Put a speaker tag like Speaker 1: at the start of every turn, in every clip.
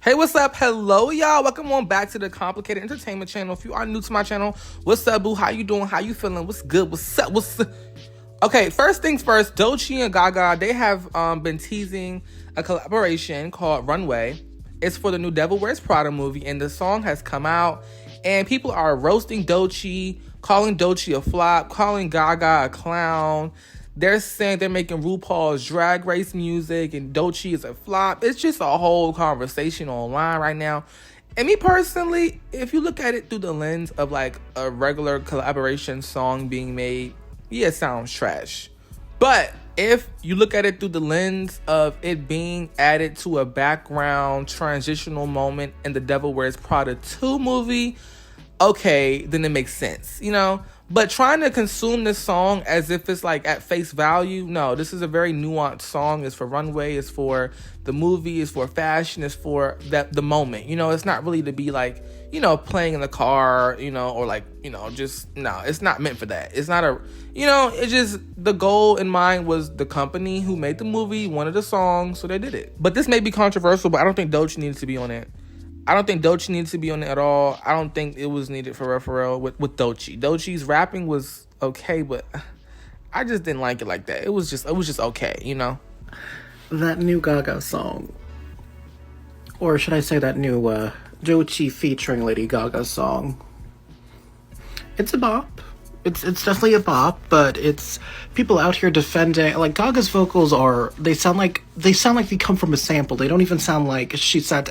Speaker 1: Hey, what's up? Hello, y'all. Welcome on back to the Complicated Entertainment channel. If you are new to my channel, what's up, boo? How you doing? How you feeling? What's good? What's up? What's up? Okay, first things first, Doechii and Gaga, they have been teasing a collaboration called Runway. It's for the new Devil Wears Prada movie, and the song has come out, and people are roasting Doechii, calling Doechii a flop, calling Gaga a clown. They're saying they're making RuPaul's Drag Race music and Doechii is a flop. It's just a whole conversation online right now. And me personally, if you look at it through the lens of like a regular collaboration song being made, yeah, it sounds trash. But if you look at it through the lens of it being added to a background transitional moment in the Devil Wears Prada 2 movie, okay, then it makes sense, you know? But trying to consume this song as if it's like at face value, no, this is a very nuanced song. It's for Runway, it's for the movie, it's for fashion, it's for the moment. You know, it's not really to be like, you know, playing in the car, you know, or like, you know, just, no, it's not meant for that. It's not a, you know, it's just the goal in mind was the company who made the movie wanted a song, so they did it. But this may be controversial, but I don't think Doechii needs to be on it. I don't think Doechii needs to be on it at all. I don't think it was needed for real with Doechii. Doechii's rapping was okay, but I just didn't like it like that. It was just okay, you know?
Speaker 2: That new Gaga song, or should I say that new Doechii featuring Lady Gaga song, it's a bop. It's definitely a bop, but it's people out here defending, like, Gaga's vocals are, they sound like they come from a sample. They don't even sound like she said.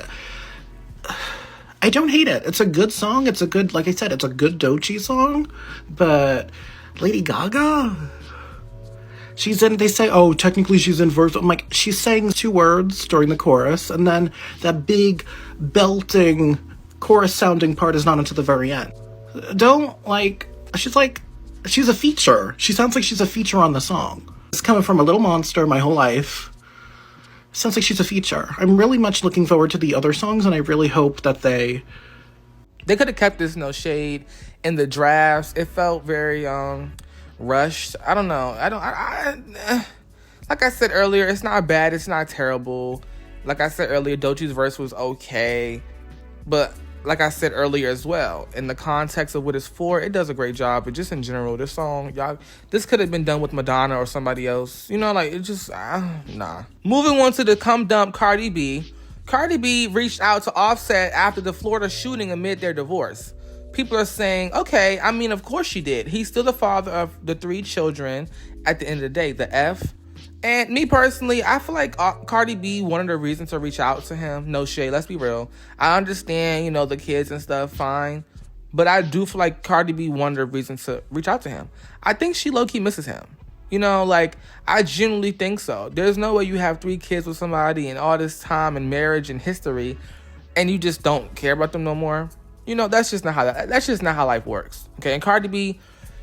Speaker 2: I don't hate it. It's a good song. It's a good, like I said, it's a good Doechii song. But Lady Gaga, she's in, they say, oh, technically she's in verse. I'm like, she's saying 2 words during the chorus, and then that big belting chorus sounding part is not until the very end. Don't, like, she's a feature. She sounds like she's a feature on the song. It's coming from a little monster my whole life. Sounds like she's a feature. I'm really much looking forward to the other songs, and I really hope that they
Speaker 1: could have kept this no shade in the drafts. It felt very rushed. I don't know. Like I said earlier, it's not bad. It's not terrible. Like I said earlier, Doechii's verse was okay, but like I said earlier as well, in the context of what it's for, it does a great job. But just in general, this song, y'all, this could have been done with Madonna or somebody else. You know, like, it just, nah. Moving on to the cum dump, Cardi B. Cardi B reached out to Offset after the Florida shooting amid their divorce. People are saying, okay, I mean, of course she did. He's still the father of the 3 children at the end of the day, the F. And me personally, I feel like Cardi B wanted a reason to reach out to him. No shade, let's be real. I understand, you know, the kids and stuff, fine. But I do feel like Cardi B wanted a reason to reach out to him. I think she low-key misses him. You know, like, I genuinely think so. There's no way you have 3 kids with somebody and all this time and marriage and history, and you just don't care about them no more. You know, that's just not how life works. Okay, and Cardi B,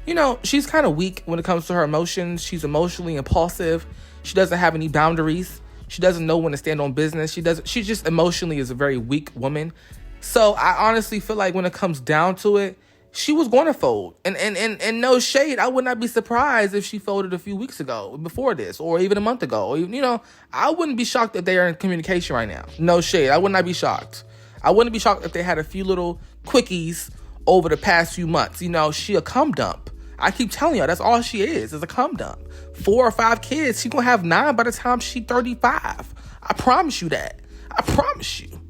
Speaker 1: you know, she's kind of weak when it comes to her emotions. She's emotionally impulsive. She doesn't have any boundaries. She doesn't know when to stand on business. She just emotionally is a very weak woman. So I honestly feel like when it comes down to it, she was going to fold. And no shade, I would not be surprised if she folded a few weeks ago, before this, or even a month ago. Or even, you know, I wouldn't be shocked if they are in communication right now. No shade, I would not be shocked. I wouldn't be shocked if they had a few little quickies over the past few months. You know, she a cum dump. I keep telling y'all, that's all she is a cum dump. 4 or 5 kids. She gonna have 9 by the time she 35. I promise you that. I promise you.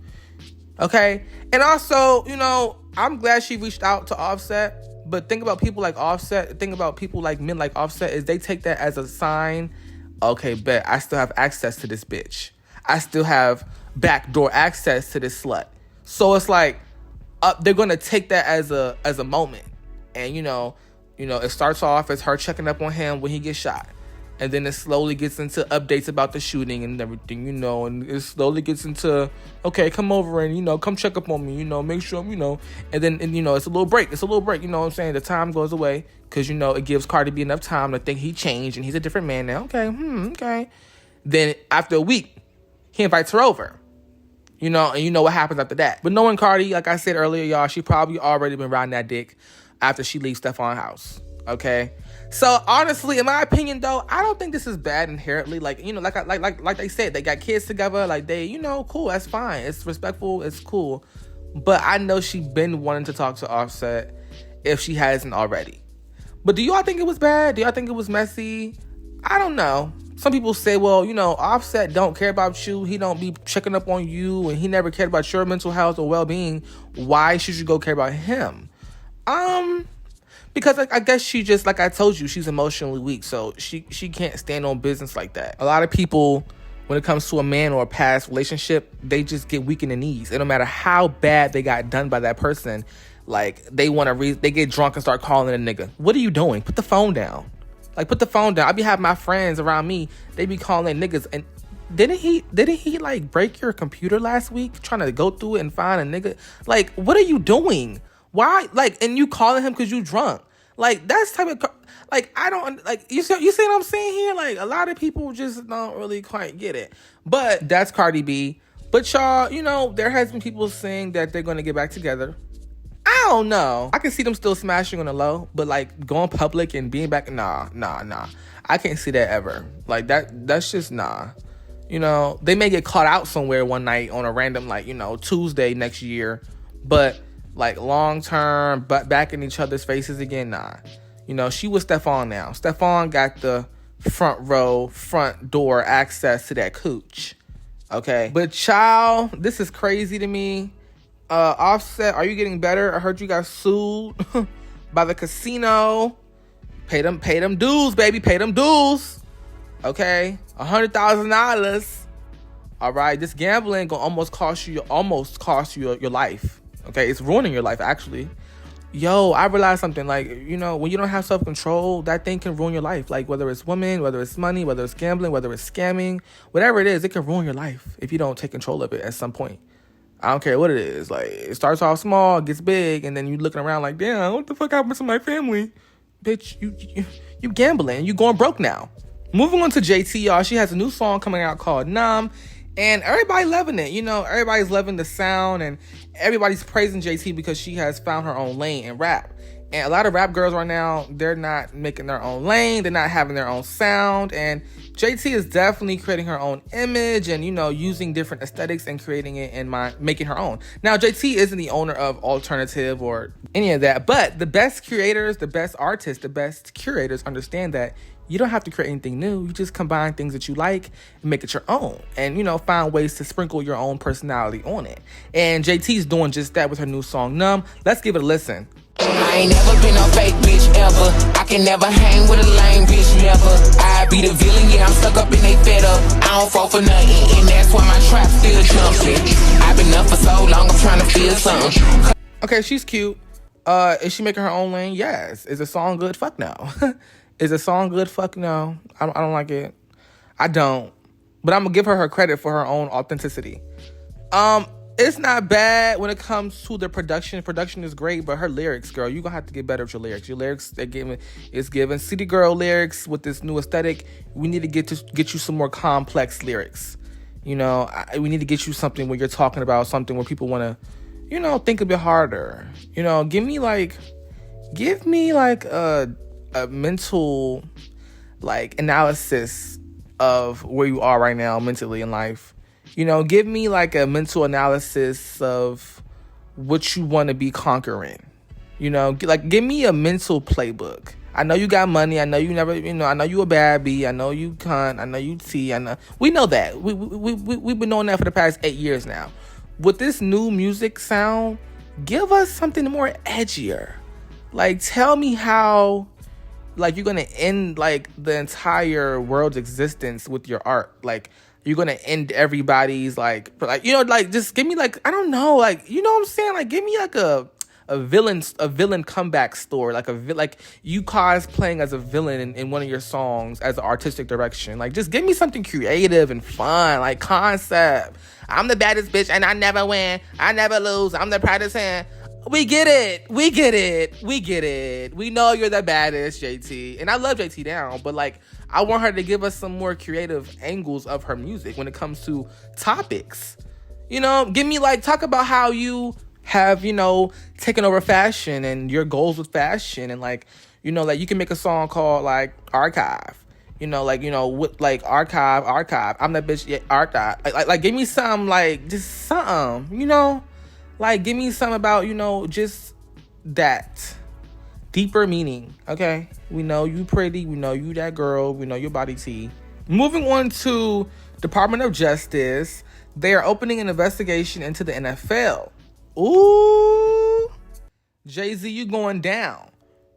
Speaker 1: Okay? And also, you know, I'm glad she reached out to Offset. But think about people like Offset. Think about people like men like Offset, is they take that as a sign. Okay, bet I still have access to this bitch. I still have backdoor access to this slut. So it's like, they're gonna take that as a moment. And you know, it starts off as her checking up on him when he gets shot. And then it slowly gets into updates about the shooting and everything, you know. And it slowly gets into, okay, come over and, you know, come check up on me, you know, make sure, you know. And then, you know, it's a little break, you know what I'm saying? The time goes away because, you know, it gives Cardi B enough time to think he changed and he's a different man now. Okay, okay. Then after a week, he invites her over. You know, and you know what happens after that. But knowing Cardi, like I said earlier, y'all, she probably already been riding that dick after she leaves Stefan's house. Okay. So honestly, in my opinion, though, I don't think this is bad inherently. Like, like they said, they got kids together. Like, they, cool. That's fine. It's respectful. It's cool. But I know she been wanting to talk to Offset if she hasn't already. But do y'all think it was bad? Do y'all think it was messy? I don't know. Some people say, well, Offset don't care about you. He don't be checking up on you, and he never cared about your mental health or well-being. Why should you go care about him? Because I guess she just, like I told you, she's emotionally weak, so she can't stand on business like that. A lot of people, when it comes to a man or a past relationship, they just get weak in the knees. And no matter how bad they got done by that person, like, they get drunk and start calling a nigga. What are you doing? Put the phone down. Like, put the phone down. I be having my friends around me, they be calling niggas. And didn't he like break your computer last week trying to go through it and find a nigga? Like, what are you doing? Why? Like, and you calling him because you drunk. Like, that's type of, like, I don't, like, you see what I'm saying here? Like, a lot of people just don't really quite get it. But that's Cardi B. But y'all, there has been people saying that they're going to get back together. I don't know. I can see them still smashing on the low, but like going public and being back, nah. I can't see that ever. Like, that's just nah. They may get caught out somewhere one night on a random, like, Tuesday next year, but like long term, but back in each other's faces again, nah. She with Stefan now. Stefan got the front door access to that cooch. Okay. But child, this is crazy to me. Offset, are you getting better? I heard you got sued by the casino. Pay them dues, baby. Pay them dues. Okay, $100,000. All right, this gambling gonna almost cost you your life. Okay, it's ruining your life actually. Yo, I realized something. Like, when you don't have self-control, that thing can ruin your life. Like, whether it's women, whether it's money, whether it's gambling, whether it's scamming, whatever it is, it can ruin your life if you don't take control of it at some point. I don't care what it is. Like, it starts off small, gets big, and then you looking around like, damn, what the fuck happened to my family? Bitch, you gambling. You going broke now. Moving on to JT, y'all. She has a new song coming out called Numb, and everybody loving it. Everybody's loving the sound, and everybody's praising JT because she has found her own lane in rap. And a lot of rap girls right now, they're not making their own lane. They're not having their own sound. And JT is definitely creating her own image and, using different aesthetics and creating it and making her own. Now, JT isn't the owner of Alternative or any of that. But the best creators, the best artists, the best curators understand that you don't have to create anything new. You just combine things that you like and make it your own. And, find ways to sprinkle your own personality on it. And JT's doing just that with her new song, Numb. Let's give it a listen.
Speaker 3: I ain't never been a fake bitch ever. I can never hang with a lame bitch, never. I be the villain, yeah, I'm stuck up and they fed up. I don't fall for nothing, and that's why my trap still jumping. I've been up for so long, I'm trying to feel something.
Speaker 1: Okay, she's cute. Is she making her own lane? Yes. Is the song good? Fuck no. Is the song good? Fuck no. I don't like it. I don't. But I'm gonna give her credit for her own authenticity. It's not bad when it comes to the production. Production is great, but her lyrics, girl, you're gonna have to get better with your lyrics. Your lyrics, it's giving city girl lyrics with this new aesthetic. We need to get you some more complex lyrics. We need to get you something where you're talking about something where people want to, think a bit harder. Give me like a mental analysis of where you are right now mentally in life. Give me like a mental analysis of what you want to be conquering. Give me a mental playbook. I know you got money. I know you never, I know you a bad B. I know you cunt. I know you T. I know we know that. We've been knowing that for the past 8 years now. With this new music sound, give us something more edgier. Like, tell me how, like, you're gonna end like the entire world's existence with your art. Like, you're gonna end everybody's just give me like, I don't know, like, what I'm saying? Like, give me like a villain comeback story, like you cosplaying as a villain in one of your songs as an artistic direction. Like, just give me something creative and fun, like concept. I'm the baddest bitch and I never win, I never lose, I'm the proudest hand. We get it. We know you're the baddest, JT. And I love JT down, but like, I want her to give us some more creative angles of her music when it comes to topics. Give me talk about how you have, taken over fashion and your goals with fashion and You know, like you can make a song called like Archive. You know, like, you know, with like archive. I'm that bitch, yeah, archive. Like give me something, like just something, you know? Like give me something about, you know, just that deeper meaning, okay? We know you pretty, we know you that girl, we know your body tea. Moving on to Department of Justice, they are opening an investigation into the NFL. Ooh, Jay-Z, you going down.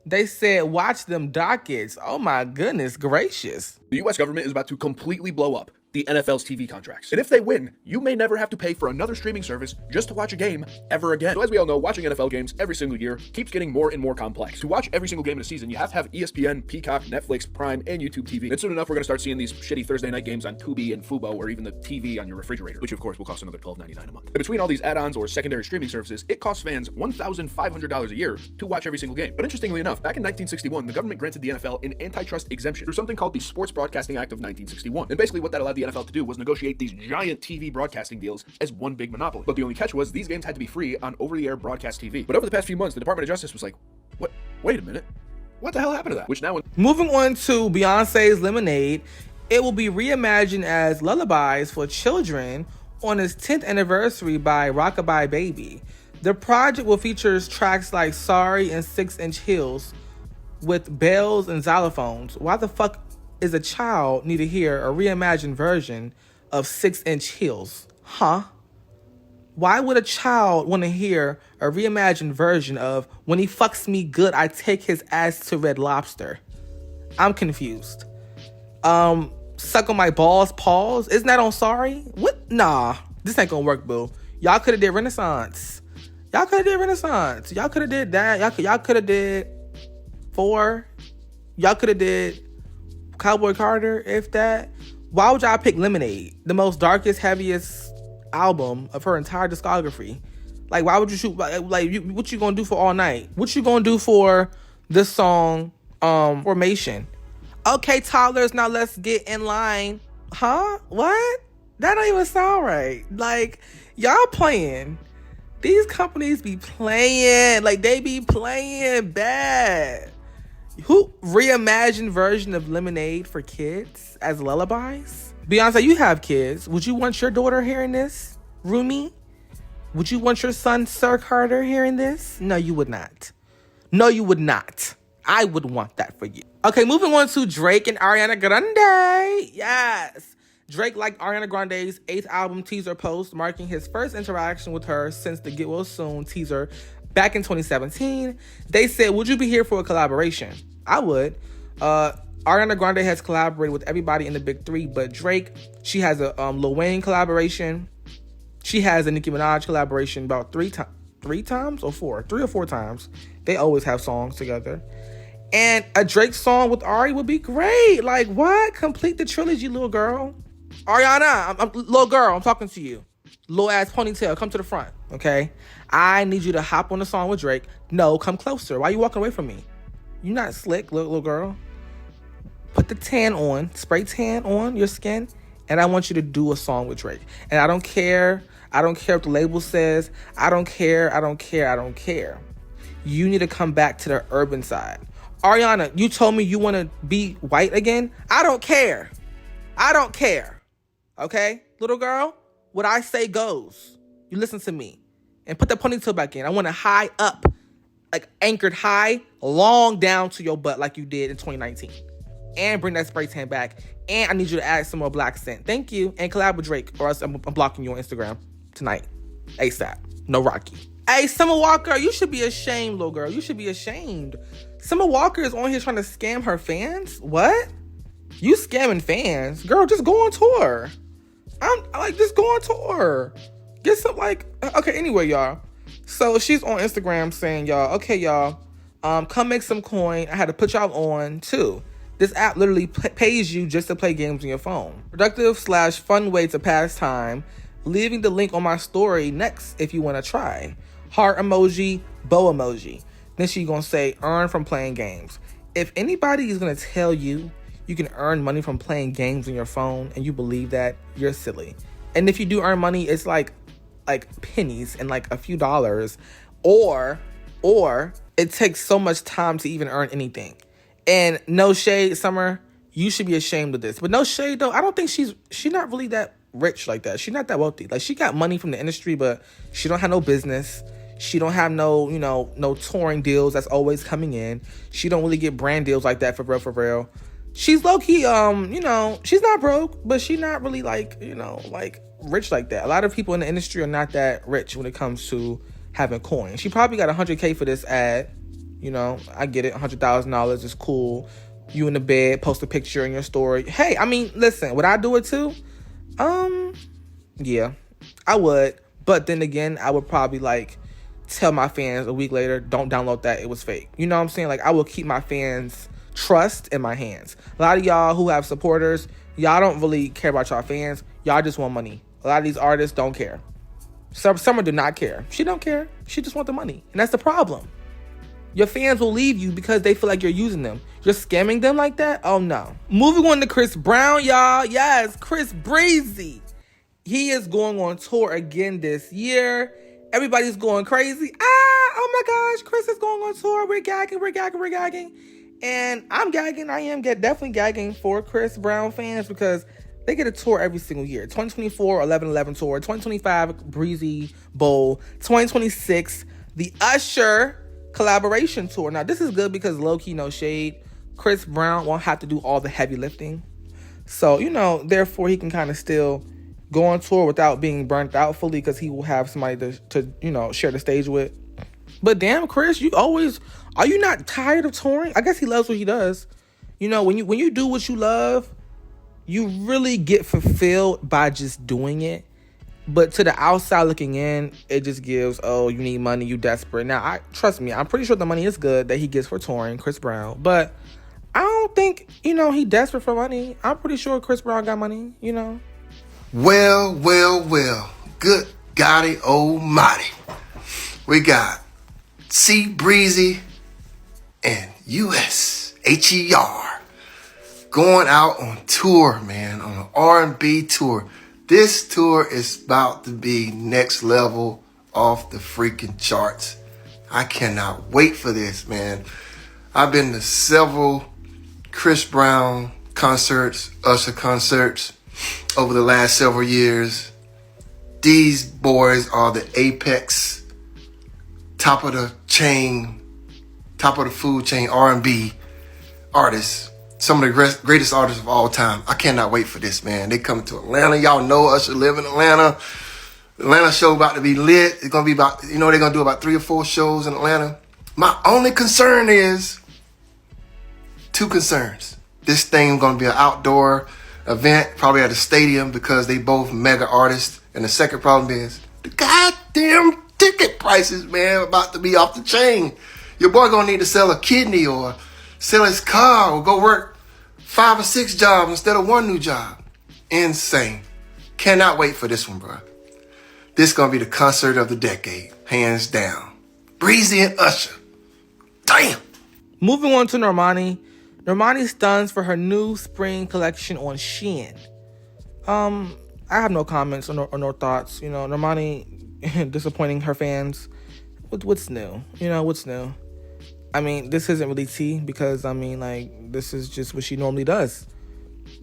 Speaker 1: They said, watch them dockets. Oh my goodness gracious.
Speaker 4: The U.S. government is about to completely blow up the NFL's TV contracts. And if they win, you may never have to pay for another streaming service just to watch a game ever again. So as we all know, watching NFL games every single year keeps getting more and more complex. To watch every single game in a season, you have to have ESPN, Peacock, Netflix, Prime, and YouTube TV. And soon enough, we're going to start seeing these shitty Thursday night games on Tubi and Fubo, or even the TV on your refrigerator, which of course will cost another $12.99 a month. And between all these add-ons or secondary streaming services, it costs fans $1,500 a year to watch every single game. But interestingly enough, back in 1961, the government granted the NFL an antitrust exemption through something called the Sports Broadcasting Act of 1961. And basically what that allowed the NFL to do was negotiate these giant TV broadcasting deals as one big monopoly. But the only catch was these games had to be free on over-the-air broadcast TV. But over the past few months, the Department of Justice was like, what? Wait a minute. What the hell happened to that? Which now...
Speaker 1: Moving on to Beyonce's Lemonade, it will be reimagined as lullabies for children on its 10th anniversary by Rockabye Baby. The project will feature tracks like Sorry and 6-Inch Heels with bells and xylophones. Why the fuck is a child need to hear a reimagined version of 6-Inch Heels? Huh? Why would a child want to hear a reimagined version of When He Fucks Me Good, I Take His Ass to Red Lobster? I'm confused. Suck on My Balls, Pause. Isn't that on Sorry? What? Nah, this ain't gonna work, boo. Y'all could have did Renaissance. Y'all could have did Renaissance. Y'all could have did that. Y'all could have did 4. Y'all could have did Cowboy Carter, if that. Why would y'all pick Lemonade, the most darkest, heaviest album of her entire discography? Like, why would you shoot? What you gonna do for All Night? What you gonna do for this song, Formation? Okay, toddlers, now let's get in line. Huh? What? That don't even sound right. Like, y'all playing. These companies be playing. Like, they be playing bad. Who reimagined version of Lemonade for kids as lullabies? Beyonce, you have kids. Would you want your daughter hearing this? Rumi? Would you want your son, Sir Carter, hearing this? No, you would not. No, you would not. I would want that for you. Okay, moving on to Drake and Ariana Grande. Yes. Drake liked Ariana Grande's 8th album teaser post, marking his first interaction with her since the Get Well Soon teaser back in 2017. They said, would you be here for a collaboration? I would. Ariana Grande has collaborated with everybody in the big 3, but Drake, she has a Lil Wayne collaboration. She has a Nicki Minaj collaboration about 3 times or 4? 3 or 4 times. They always have songs together. And a Drake song with Ari would be great. Like, what? Complete the trilogy, little girl. Ariana, little girl, I'm talking to you. Little ass ponytail, come to the front, okay? I need you to hop on the song with Drake. No, come closer. Why are you walking away from me? You're not slick, little girl. Put the tan on, spray tan on your skin, and I want you to do a song with Drake. And I don't care what the label says. I don't care. You need to come back to the urban side. Ariana, you told me you want to be white again? I don't care. Okay? Little girl, what I say goes. You listen to me. And put that ponytail back in. I want it high up. Like anchored high, long down to your butt like you did in 2019. And bring that spray tan back. And I need you to add some more black scent. Thank you. And collab with Drake, or else I'm blocking you on Instagram tonight. ASAP. No Rocky. Hey, Summer Walker, you should be ashamed, little girl. You should be ashamed. Summer Walker is on here trying to scam her fans? What? You scamming fans? Girl, just go on tour. Just go on tour. Get some, okay, anyway, y'all. So she's on Instagram saying, y'all, come make some coin. I had to put y'all on, too. This app literally pays you just to play games on your phone. Productive/fun way to pass time. Leaving the link on my story next if you want to try. Heart emoji, bow emoji. Then she's going to say, earn from playing games. If anybody is going to tell you you can earn money from playing games on your phone and you believe that, you're silly. And if you do earn money, it's like pennies and like a few dollars. Or it takes so much time to even earn anything. And no shade, Summer, you should be ashamed of this. But no shade, though, I don't think she's not really that rich like that. She's not that wealthy. Like, she got money from the industry, but she don't have no business. She don't have no, no touring deals that's always coming in. She don't really get brand deals like that for real. She's low-key, she's not broke, but she's not really like rich like that. A lot of people in the industry are not that rich when it comes to having coins. She probably got $100K for this ad. I get it. $100,000 is cool. You in the bed, post a picture in your story. Hey, I mean, listen, would I do it too? Yeah, I would. But then again, I would probably tell my fans a week later, don't download that. It was fake. You know what I'm saying? I will keep my fans' trust in my hands. A lot of y'all who have supporters, y'all don't really care about y'all fans. Y'all just want money. A lot of these artists don't care. Summer do not care. She don't care. She just want the money. And that's the problem. Your fans will leave you because they feel like you're using them. You're scamming them like that? Oh, no. Moving on to Chris Brown, y'all. Yes, Chris Breezy. He is going on tour again this year. Everybody's going crazy. Oh my gosh, Chris is going on tour. We're gagging. And I'm gagging. I am definitely gagging for Chris Brown fans because they get a tour every single year. 2024, 11/11 tour. 2025, Breezy Bowl. 2026, the Usher collaboration tour. Now, this is good because low-key, no shade, Chris Brown won't have to do all the heavy lifting. So, therefore, he can kind of still go on tour without being burnt out fully because he will have somebody to share the stage with. But damn, Chris, are you not tired of touring? I guess he loves what he does. When you do what you love, you really get fulfilled by just doing it. But to the outside looking in, it just gives, you need money, you desperate. Now, trust me, I'm pretty sure the money is good that he gets for touring, Chris Brown. But I don't think, he desperate for money. I'm pretty sure Chris Brown got money,
Speaker 5: Well. Good Gotti Almighty. We got C Breezy and USHER going out on tour, man, on an R&B tour. This tour is about to be next level off the freaking charts. I cannot wait for this, man. I've been to several Chris Brown concerts, Usher concerts over the last several years. These boys are the apex, top of the food chain R&B artists. Some of the greatest artists of all time. I cannot wait for this, man. They coming to Atlanta. Y'all know Usher live in Atlanta. The Atlanta show about to be lit. It's going to be about, they're going to do about 3 or 4 shows in Atlanta. My only concern is 2 concerns. This thing is going to be an outdoor event, probably at a stadium because they both mega artists. And the second problem is the goddamn ticket prices, man, about to be off the chain. Your boy going to need to sell a kidney or sell his car or go work 5 or 6 jobs instead of 1 new job. Insane. Cannot wait for this one, bro. This gonna be the concert of the decade, hands down. Breezy and Usher. Damn.
Speaker 1: Moving on to Normani. Normani stuns for her new spring collection on Shein. I have no comments or no thoughts. Normani disappointing her fans. What's new? What's new? I mean, this isn't really tea because, this is just what she normally does.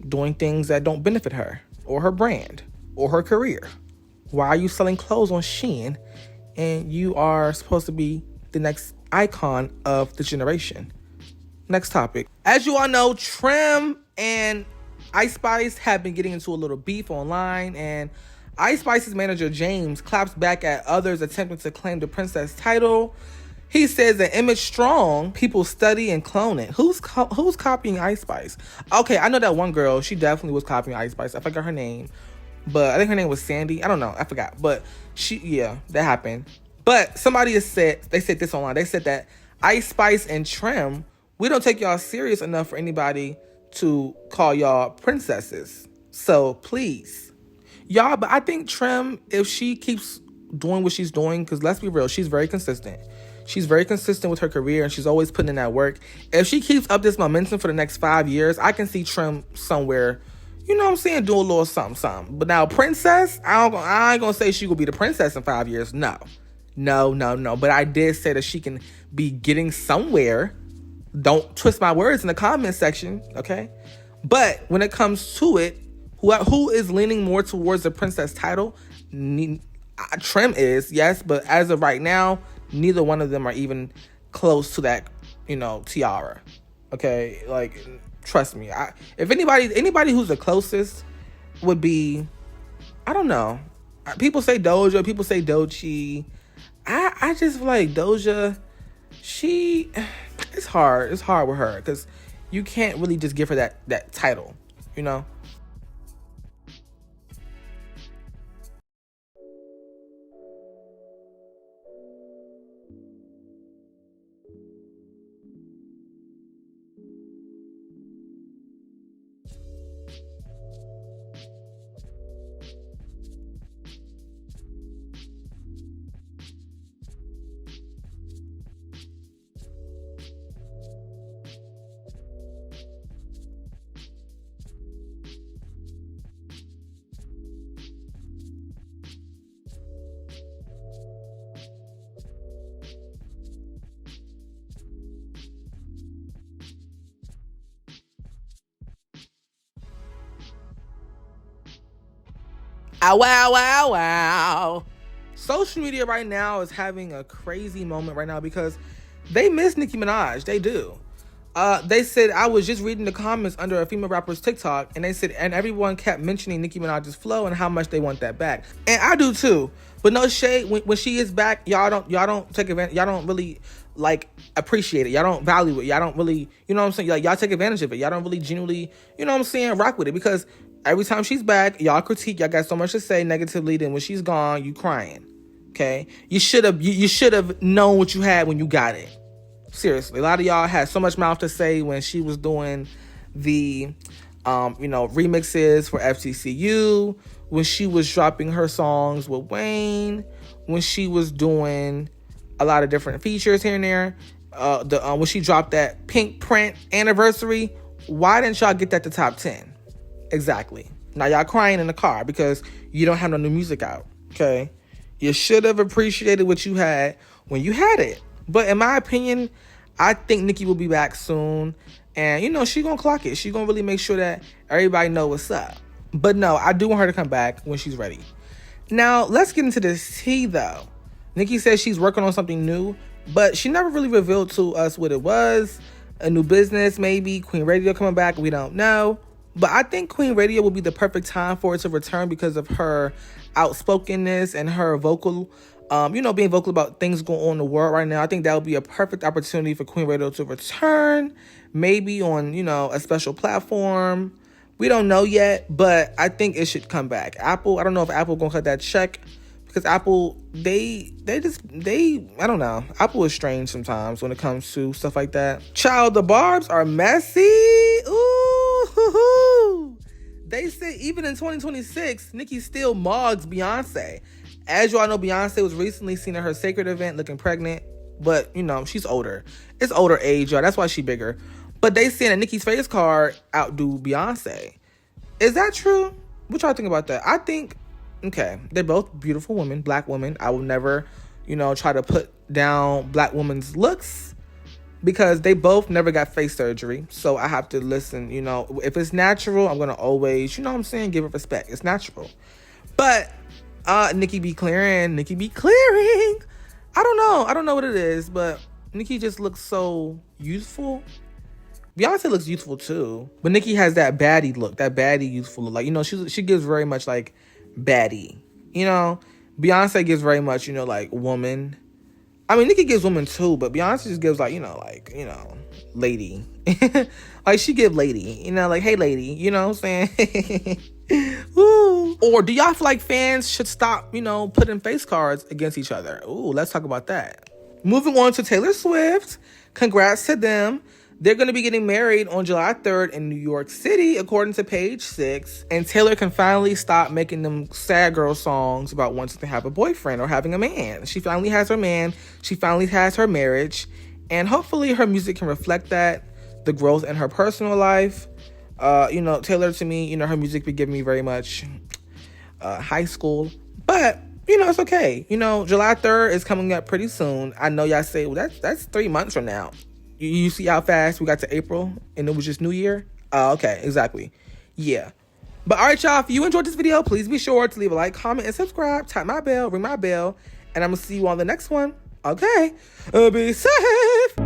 Speaker 1: Doing things that don't benefit her or her brand or her career. Why are you selling clothes on Shein and you are supposed to be the next icon of the generation? Next topic. As you all know, Trim and Ice Spice have been getting into a little beef online, and Ice Spice's manager, James, claps back at others attempting to claim the princess title. He says that image strong, people study and clone it. Who's copying Ice Spice? Okay, I know that one girl. She definitely was copying Ice Spice. I forgot her name. But I think her name was Sandy. I don't know. I forgot. But that happened. But somebody said this online. They said that Ice Spice and Trim, we don't take y'all serious enough for anybody to call y'all princesses. So please. Y'all, but I think Trim, if she keeps doing what she's doing, because let's be real, she's very consistent. She's very consistent with her career, and she's always putting in that work. If she keeps up this momentum for the next 5 years, I can see Trim somewhere, you know what I'm saying, do a little something. But now, princess, I ain't gonna say she will be the princess in 5 years. No. No. But I did say that she can be getting somewhere. Don't twist my words in the comment section, okay? But when it comes to it, who is leaning more towards the princess title? Trim is, yes, but as of right now, neither one of them are even close to that, tiara. Okay, like, trust me. If anybody who's the closest would be, I don't know. People say Doja, people say Doechii. I just feel like Doja, it's hard. It's hard with her because you can't really just give her that title, Wow. Social media right now is having a crazy moment right now because they miss Nicki Minaj. They do. They said, I was just reading the comments under a female rapper's TikTok, and they said, and everyone kept mentioning Nicki Minaj's flow and how much they want that back. And I do too. But no shade, when she is back, y'all don't take advantage, y'all don't really appreciate it. Y'all don't value it. Y'all don't really, what I'm saying? Y'all take advantage of it. Y'all don't really genuinely, rock with it, because every time she's back, y'all critique, y'all got so much to say negatively, then when she's gone, you crying. Okay? You should have known what you had when you got it. Seriously, a lot of y'all had so much mouth to say when she was doing the remixes for FTCU, when she was dropping her songs with Wayne, when she was doing a lot of different features here and there, when she dropped that Pink Print anniversary. Why didn't y'all get that to top 10? Exactly. Now y'all crying in the car because you don't have no new music out. Okay? You should have appreciated what you had when you had it. But in my opinion, I think Nicki will be back soon. And, she gonna clock it. She gonna really make sure that everybody know what's up. But no, I do want her to come back when she's ready. Now, let's get into this tea, though. Nicki says she's working on something new, but she never really revealed to us what it was. A new business, maybe. Queen Radio coming back, we don't know. But I think Queen Radio will be the perfect time for it to return because of her outspokenness and her vocal, being vocal about things going on in the world right now. I think that would be a perfect opportunity for Queen Radio to return, maybe on, a special platform. We don't know yet, but I think it should come back. Apple, I don't know if Apple gonna cut that check, because Apple, they I don't know. Apple is strange sometimes when it comes to stuff like that. Child, the barbs are messy. Ooh. They say even in 2026, Nicki still mogs Beyonce. As you all know, Beyonce was recently seen at her Sacred event looking pregnant, but she's older. It's older age, y'all. That's why she bigger. But they saying that Nicki's face card outdo Beyonce. Is that true? What y'all think about that? I think, okay, they're both beautiful women, black women. I will never, try to put down black women's looks, because they both never got face surgery. So I have to listen, if it's natural, I'm going to always, give it respect. It's natural. But Nicki be clearing. I don't know what it is, but Nicki just looks so youthful. Beyonce looks youthful too, but Nicki has that baddie look, that baddie youthful look. Like, she gives very much like baddie. Beyonce gives very much, like woman. I mean, Nicki gives woman too, but Beyonce just gives like, lady. Like she give lady, like, hey lady, you know what I'm saying? Ooh. Or do y'all feel like fans should stop, putting face cards against each other? Ooh, let's talk about that. Moving on to Taylor Swift. Congrats to them. They're going to be getting married on July 3rd in New York City, according to Page 6. And Taylor can finally stop making them sad girl songs about wanting to have a boyfriend or having a man. She finally has her man. She finally has her marriage. And hopefully her music can reflect that, the growth in her personal life. Taylor, to me, her music be giving me very much high school. But you know, it's okay. You know, July 3rd is coming up pretty soon. I know y'all say, well, that's 3 months from now. You see how fast we got to April and it was just New Year? Okay, exactly. Yeah. But all right, y'all, if you enjoyed this video, please be sure to leave a like, comment, and subscribe. Tap my bell, ring my bell, and I'm going to see you on the next one. Okay. Be safe.